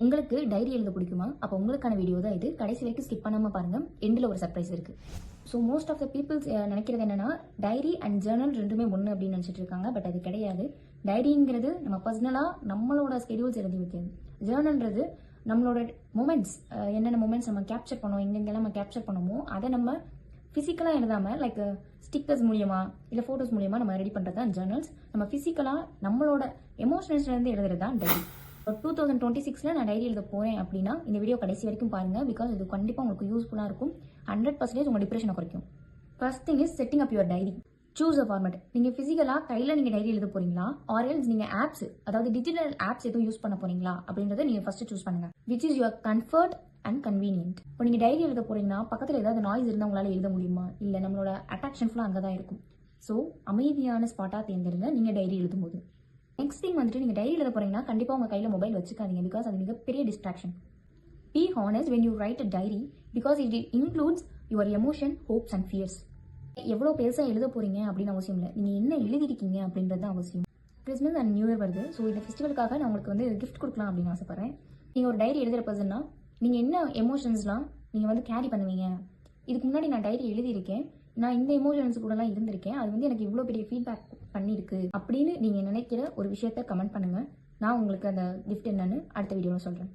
உங்களுக்கு டைரி எழுத பிடிக்குமா? அப்போ உங்களுக்கான வீடியோ தான் இது. கடைசி வரைக்கும் ஸ்கிப் பண்ணாம பாருங்க. எண்டில் ஒரு சர்ப்ரைஸ் இருக்கு. So most of the peoples நினைக்கிறது என்னன்னா, டைரி அண்ட் ஜேர்னல் ரெண்டுமே ஒன்று அப்படின்னு நினச்சிட்டு இருக்காங்க. பட் அது கிடையாது. டைரிங்கிறது நம்ம பர்சனலாக நம்மளோட ஸ்கெடியூல்ஸ் எழுதி வைக்கிறது. ஜேர்னல்ன்றது நம்மளோட மூமெண்ட்ஸ், என்னென்ன மூமெண்ட்ஸ் நம்ம கேப்சர் பண்ணோம், எங்கெங்கெல்லாம் நம்ம கேப்சர் பண்ணோமோ அதை நம்ம ஃபிசிக்கலாக எழுதாமல் லைக் ஸ்டிக்கர்ஸ் மூலியமா இல்லை ஃபோட்டோஸ் மூலியமா நம்ம ரெடி பண்ணுறது தான் ஜேர்னல்ஸ். நம்ம ஃபிசிக்கலாக நம்மளோட எமோஷனல்ஸ்லேருந்து எழுதுறது தான் டைரி. 2026 நான் டைரி எழுத போறேன் அப்படின்னா இந்த வீடியோ கடைசி வரைக்கும் பாருங்க. பிகாஸ் இது கண்டிப்பாக உங்களுக்கு யூஸ்ஃபுல்லாக இருக்கும். 100% உங்கள் டிப்ரெஷனை குறைக்கும். First thing is setting up your diary. Choose a format. நீங்கள் ஃபிசிக்கலாக கையில் நீங்கள் டைரி எழுத போறீங்களா, ஆர் எல்ஸ் நீங்கள் ஆப்ஸ், அதாவது டிஜிட்டல் ஆப்ஸ் எதுவும் யூஸ் பண்ண போறீங்களா அப்படின்றத நீங்கள் ஃபர்ஸ்ட் சூஸ் பண்ணுங்க. Which is your comfort and convenient. இப்போ நீங்கள் டைரி எழுத போறீங்கன்னா பக்கத்தில் ஏதாவது நாய்ஸ் இருந்தால் உங்களால் எழுத முடியுமா? இல்லை நம்மளோட அட்ராக்ஷன் ஃபுல்லாக அங்கே தான் இருக்கும். ஸோ அமைதியான ஸ்பாட்டாக தேர்ந்தெடுங்க நீங்கள் டைரி எழுதும்போது. நெக்ஸ்ட் திங் வந்துட்டு நீங்கள் டைரி எழுத போறீங்கன்னா கண்டிப்பாக உங்கள் கையில் மொபைல் வச்சுக்காதீங்க. பிகாஸ் அது மிகப்பெரிய distraction. Be honest when you write a diary because it includes your emotion, hopes and fears. எவ்வளோ பெருசாக எழுத போறீங்க அப்படின்னு அவசியம் இல்லை. நீங்கள் என்ன எழுதிருக்கீங்க அப்படின்றது தான் அவசியம். கிறிஸ்மஸ் அண்ட் நியூ இயர் வருது. ஸோ இந்த ஃபெஸ்டிவலுக்காக நான் உங்களுக்கு வந்து கிஃப்ட் கொடுக்கலாம் அப்படின்னு ஆசைப்பட்றேன். நீங்கள் ஒரு டைரி எழுதுகிற பர்சன்னா நீங்கள் என்ன எமோஷன்ஸ்லாம் நீங்கள் வந்து கேரி பண்ணுவீங்க? இதுக்கு முன்னாடி நான் டைரி எழுதியிருக்கேன், நான் இந்த எமோஷன்ஸ் கூடலாம் இருந்திருக்கேன், அது வந்து எனக்கு இவ்வளோ பெரிய ஃபீட்பேக் பண்ணியிருக்கு அப்படின்னு நீங்கள் நினைக்கிற ஒரு விஷயத்த கமெண்ட் பண்ணுங்கள். நான் உங்களுக்கு அந்த கிஃப்ட் என்னன்னு அடுத்த வீடியோவில் சொல்கிறேன்.